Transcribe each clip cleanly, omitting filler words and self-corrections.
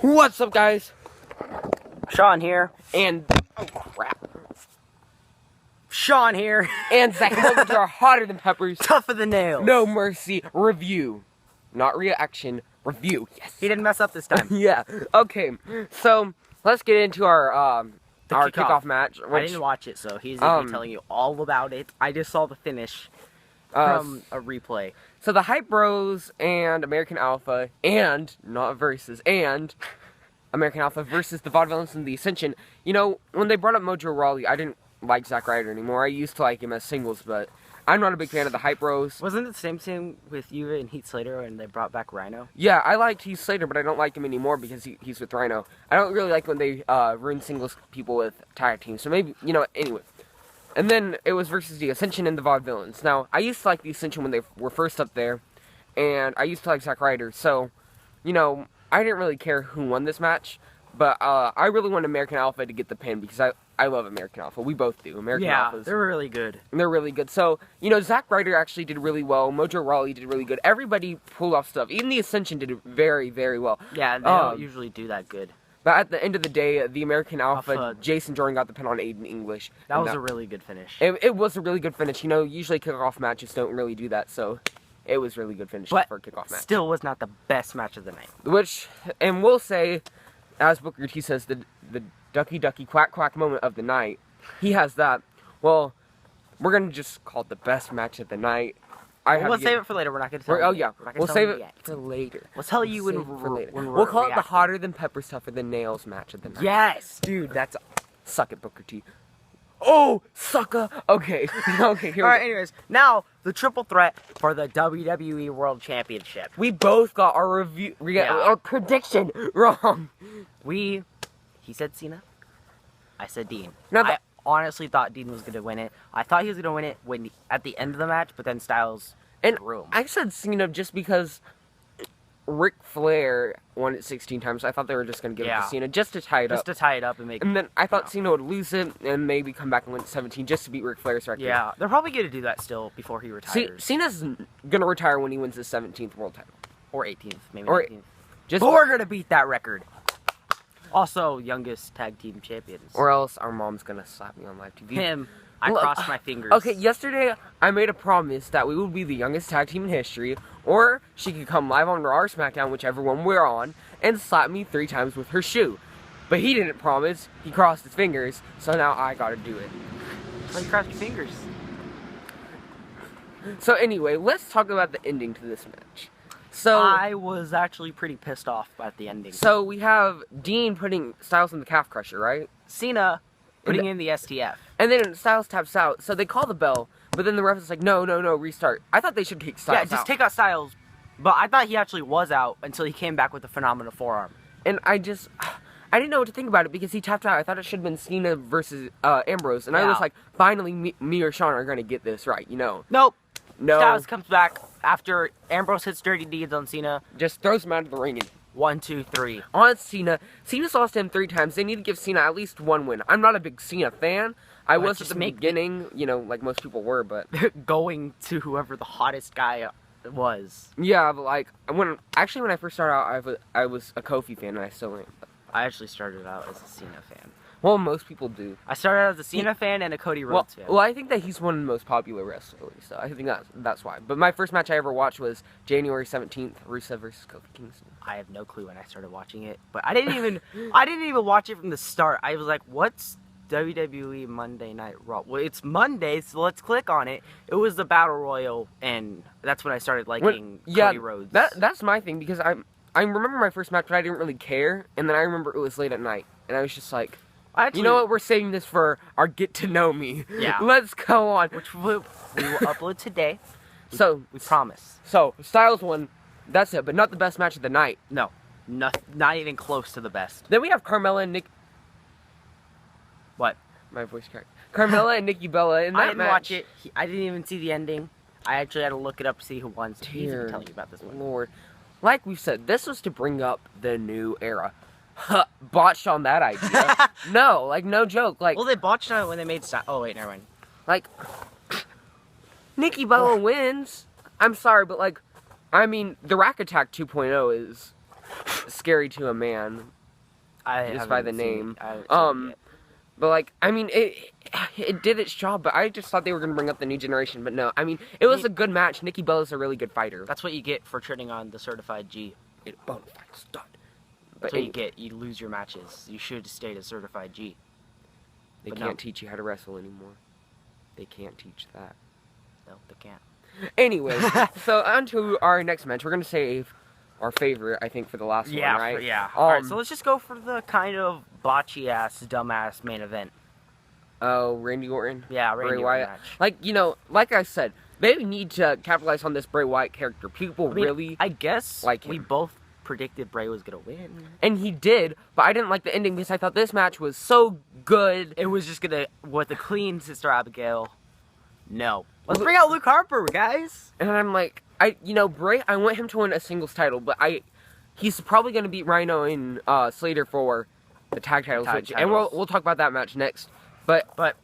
What's up, guys? Sean here. And oh crap. Sean here. And Zach, and welcome to our Hotter Than Peppers, Tougher Than Nails. No Mercy review. Not reaction, review. Yes. He didn't mess up this time. Yeah. Okay. So let's get into our kickoff match. I didn't watch it, so he's gonna be telling you all about it. I just saw the finish from a replay. So the Hype Bros and American Alpha and American Alpha versus the Vaudevillains and the Ascension. You know, when they brought up Mojo Rawley, I didn't like Zack Ryder anymore. I used to like him as singles, but I'm not a big fan of the Hype Bros. Wasn't it the same thing with you and Heath Slater when they brought back Rhino? Yeah, I liked Heath Slater, but I don't like him anymore because he's with Rhino. I don't really like when they ruin singles people with tag teams. So maybe, you know, anyway. And then it was versus the Ascension and the Vaudevillains. Now, I used to like the Ascension when they were first up there, and I used to like Zack Ryder. So, you know, I didn't really care who won this match, but I really wanted American Alpha to get the pin because I love American Alpha. We both do. American Alphas. They're really good. They're really good. So, you know, Zack Ryder actually did really well. Mojo Rawley did really good. Everybody pulled off stuff. Even the Ascension did very, very well. Yeah, they don't usually do that good. But at the end of the day, the American Alpha, Jason Jordan got the pin on Aiden English. That was a really good finish. It was a really good finish. You know, usually kickoff matches don't really do that, so it was a really good finish for a kickoff match. Still was not the best match of the night. Which, and we'll say, as Booker T says, the ducky ducky quack quack moment of the night, he has that. Well, we're going to just call it the best match of the night. We'll save it for later. We're not going to tell you. Oh, yeah. We'll save it for later. We'll tell you when we'll call it the Hotter Than Peppers, Tougher Than Nails match of the night. Yes! Dude, that's... Suck it, Booker T. Oh, sucker! Okay. Okay, here Alright, anyways. Now, the triple threat for the WWE World Championship. We both got our our prediction wrong. He said Cena. I said Dean. Now I honestly thought Dean was going to win it. I thought he was going to win it at the end of the match, but then Styles threw him. I said Cena just because Ric Flair won it 16 times. I thought they were just going to give it to Cena just to tie it up. Just to tie it up and make it. And then I thought Cena would lose it and maybe come back and win 17 just to beat Ric Flair's record. Yeah, they're probably going to do that still before he retires. Cena's going to retire when he wins his 17th world title. Or 18th, maybe 18th. But we're going to beat that record. Also, youngest tag team champions. Or else our mom's going to slap me on live TV. I crossed my fingers. Okay, yesterday I made a promise that we would be the youngest tag team in history, or she could come live on Raw or SmackDown, whichever one we're on, and slap me 3 times with her shoe. But he didn't promise, he crossed his fingers, so now I gotta do it. So you crossed your fingers. So anyway, let's talk about the ending to this match. So I was actually pretty pissed off at the ending. So we have Dean putting Styles in the calf crusher, right? Cena putting in the STF. And then Styles taps out, so they call the bell, but then the ref is like, no, restart. I thought they should take Styles out. Yeah, just take out Styles. But I thought he actually was out until he came back with the phenomenal forearm. And I didn't know what to think about it because he tapped out. I thought it should have been Cena versus Ambrose. And I was like, finally, me or Sean are going to get this right, you know. Nope. No. Styles comes back after Ambrose hits Dirty Deeds on Cena. Just throws him out of the ring. And 1, 2, 3. On Cena. Cena's lost him 3 times. They need to give Cena at least 1 win. I'm not a big Cena fan. I was at the beginning, you know, like most people were, but... Going to whoever the hottest guy was. Yeah, but like, when I first started out, I was a Kofi fan, and I still am. I actually started out as a Cena fan. Well, most people do. I started out as a Cena fan and a Cody Rhodes fan. Well, I think that he's one of the most popular wrestlers, so I think that's why. But my first match I ever watched was January 17th, Rusev versus Kofi Kingston. I have no clue when I started watching it, but I didn't even watch it from the start. I was like, what's WWE Monday Night Raw? Well, it's Monday, so let's click on it. It was the Battle Royal, and that's when I started liking Cody Rhodes. That's my thing, because I remember my first match, but I didn't really care, and then I remember it was late at night, and I was just like, you know what, we're saving this for our Get to Know Me. Yeah. Let's go on. Which we will upload today. So we promise. So, Styles won, that's it, but not the best match of the night. No. Not even close to the best. Then we have Carmella and What? My voice cracked. Carmella and Nikki Bella in that I didn't match. watch it. I didn't even see the ending. I actually had to look it up to see who won. So he's going to tell you about this one. Lord. Like we said, this was to bring up the new era. Botched on that idea. No, like, no joke. Like, well, they botched on it when they made Styles. Oh, wait, never mind. Like, Nikki Bella wins. I'm sorry, but like, I mean, the Rack Attack 2.0 is scary to a man. just by the name. I haven't seen it yet. But like, I mean, it did its job. But I just thought they were gonna bring up the new generation. But no, I mean, it was a good match. Nikki Bella's a really good fighter. That's what you get for treading on the certified G. Bona fide stud. That's what you get. You lose your matches. You should have stayed a certified G. They But can't no. teach you how to wrestle anymore. They can't teach that. No, they can't. Anyway, so on to our next match. We're gonna save our favorite, I think, for the last one, right? Yeah. Alright, so let's just go for the kind of botchy-ass, dumbass main event. Oh, Randy Orton. Yeah, Randy Bray Orton Wyatt. match. Like, you know, like I said, they need to capitalize on this Bray Wyatt character. People I mean, really, I guess like we him. both predicted Bray was gonna win. and he did, but I didn't like the ending because I thought this match was so good. It was just gonna with the clean Sister Abigail. No. Let's bring out Luke Harper, guys. And I'm like, Bray, I want him to win a singles title, but he's probably going to beat Rhino and Slater for the tag titles. And we'll talk about that match next. But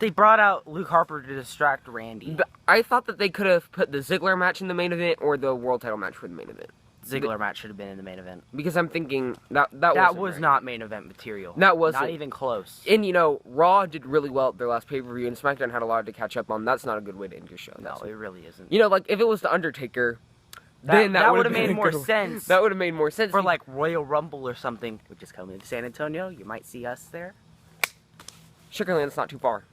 They brought out Luke Harper to distract Randy. I thought that they could have put the Ziggler match in the main event or the world title match for the main event. Ziggler match should have been in the main event. Because I'm thinking that was not main event material. That wasn't. Not even close. And, Raw did really well at their last pay-per-view, and SmackDown had a lot to catch up on. That's not a good way to end your show. No, it really isn't. Like, if it was The Undertaker, then that would have made more sense. That would have made more sense. For, like, Royal Rumble or something, which is coming to San Antonio. You might see us there. Sugarland's not too far.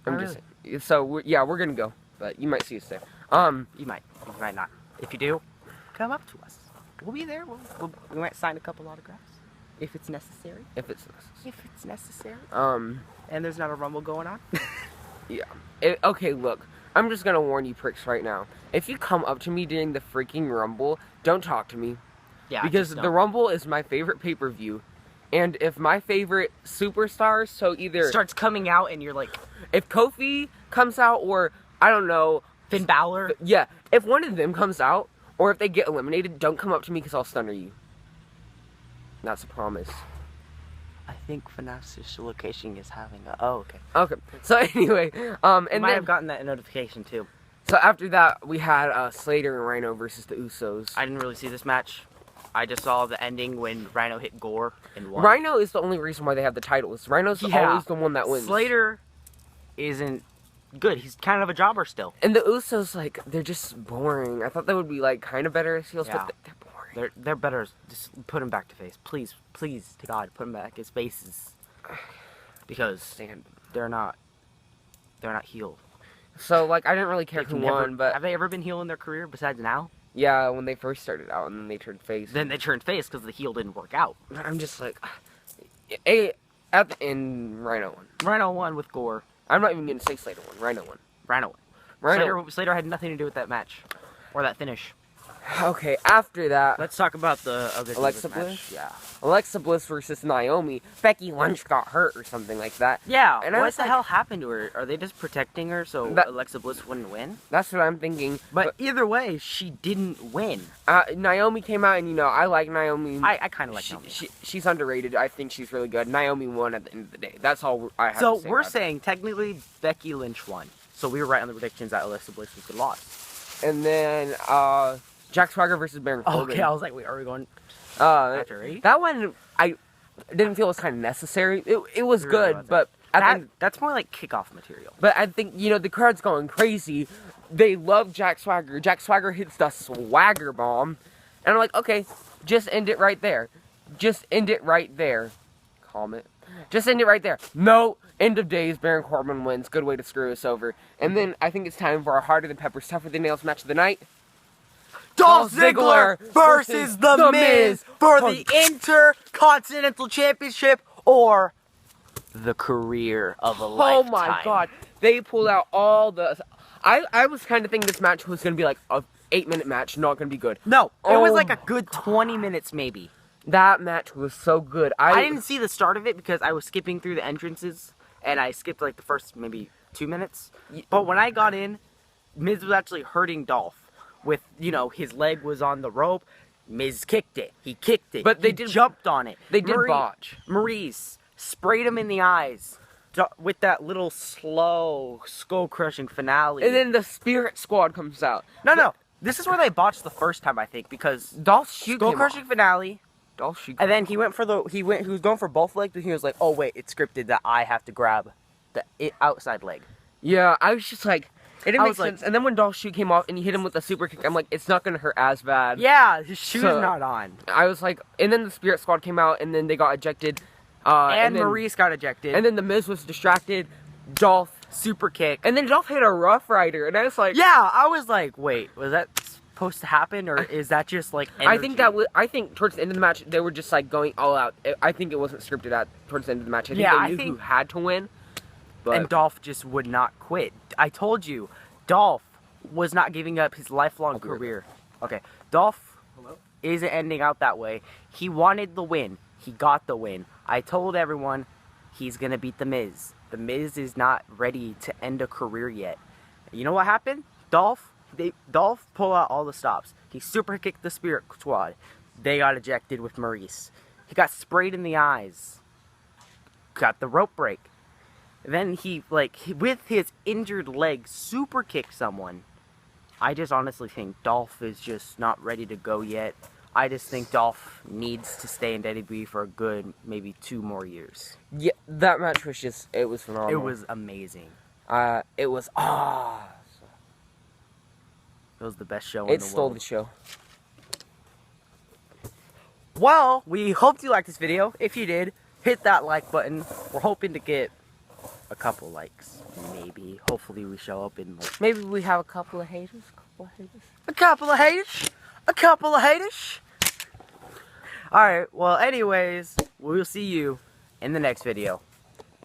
I'm Oh, just saying. So, we're going to go. But you might see us there. You might. You might not. If you do, come up to us. We'll be there. We might sign a couple autographs. If it's necessary. If it's necessary. If it's necessary. And there's not a Rumble going on. Yeah. Okay, look. I'm just gonna warn you pricks right now. If you come up to me during the freaking Rumble, don't talk to me. Yeah. Because the Rumble is my favorite pay-per-view. And if my favorite superstars, so either... starts coming out and you're like... If Kofi comes out or, I don't know... Finn Balor? Yeah. If one of them comes out, or if they get eliminated, don't come up to me because I'll stunner you. That's a promise. I think Fantastic Location is having a... Oh, okay. Okay. So anyway, and might have gotten that notification too. So after that, we had Slater and Rhino versus the Usos. I didn't really see this match. I just saw the ending when Rhino hit Gore and won. Rhino is the only reason why they have the titles. Rhino's always the one that wins. Slater isn't good. He's kind of a jobber still. And the Usos, like, they're just boring. I thought they would be, like, kind of better as heels, but they're boring. They're better. Just put him back to face. Please, to God, put him back. His faces. Because they're not healed. So, like, I didn't really care who won, but... Have they ever been heel in their career besides now? Yeah, when they first started out, and then they turned face. Then they turned face because the heel didn't work out. I'm just like... At the end, Rhino won. Rhino won with Gore. I'm not even going to say Slater won. Rhino won. Rhino won. Slater had nothing to do with that match. Or that finish. Okay, after that... Let's talk about the other Alexa match. Bliss? Yeah. Alexa Bliss versus Naomi. Becky Lynch got hurt or something like that. Yeah, and what the hell happened to her? Are they just protecting her so Alexa Bliss wouldn't win? That's what I'm thinking. But either way, she didn't win. Naomi came out, and, I like Naomi. I kind of like Naomi. She's underrated. I think she's really good. Naomi won at the end of the day. That's all I have to say. So we're saying, technically, Becky Lynch won. So we were right on the predictions that Alexa Bliss was the loss. And then, Jack Swagger versus Baron Corbin. Okay, I was like, wait, are we going after 8? That one, I didn't feel was kind of necessary. It was good, but... that's more like kickoff material. But I think, the crowd's going crazy. They love Jack Swagger. Jack Swagger hits the swagger bomb. And I'm like, okay, just end it right there. Just end it right there. Calm it. Just end it right there. No, end of days, Baron Corbin wins. Good way to screw us over. And then I think it's time for our Harder Than Pepper Tougher Than Nails match of the night. Dolph Ziggler versus The Miz for the Intercontinental Championship or the career of a lifetime. Oh my god. They pulled out all the... I was kind of thinking this match was going to be like a 8-minute match, not going to be good. No, it was like a good 20 minutes maybe. That match was so good. I didn't see the start of it because I was skipping through the entrances and I skipped like the first maybe 2 minutes. But when I got in, Miz was actually hurting Dolph. With, his leg was on the rope. Miz kicked it. He kicked it. But they jumped on it. They did botch. Maurice sprayed him in the eyes with that little slow, skull-crushing finale. And then the Spirit Squad comes out. No. This is where they botched the first time, I think, because Dolph's shoot skull-crushing finale, Dolph should. And then he was going for both legs, but he was like, oh wait, it's scripted that I have to grab the outside leg. Yeah, I was just like, it didn't I make was like- sense. And then when Dolph's shoe came off and he hit him with a super kick, I'm like, it's not gonna hurt as bad. Yeah, his shoe's So- not on. I was like, and then the Spirit Squad came out, and then they got ejected. And then, Maurice got ejected. And then the Miz was distracted. Dolph, super kick. and then Dolph hit a Rough Rider, and I was like, Yeah, I was like, wait, was that supposed to happen, or is that just like energy? I think that was. I think towards the end of the match they were just like going all out. I think it wasn't scripted at towards the end of the match. I think Yeah, they I knew think- who had to win. But And Dolph just would not quit. I told you, Dolph was not giving up his lifelong I'll be right career. Okay, Dolph isn't ending out that way. He wanted the win. He got the win. I told everyone he's gonna beat The Miz. The Miz is not ready to end a career yet. You know what happened? Dolph pulled out all the stops. He super kicked the Spirit Squad. They got ejected with Maurice. He got sprayed in the eyes. Got the rope break. Then with his injured leg, super kicked someone. I just honestly think Dolph is just not ready to go yet. I just think Dolph needs to stay in WWE for a good, maybe 2 more years. yeah, that match was just. It was phenomenal. It was amazing. It was. It was the best show in It the stole world. the show. Well, we hope you liked this video. If you did, hit that like button. We're hoping to get a couple likes, maybe. Hopefully we show up in like Maybe we have a couple of haters. a couple of haters. A couple of haters. Alright, well anyways, we'll see you in the next video.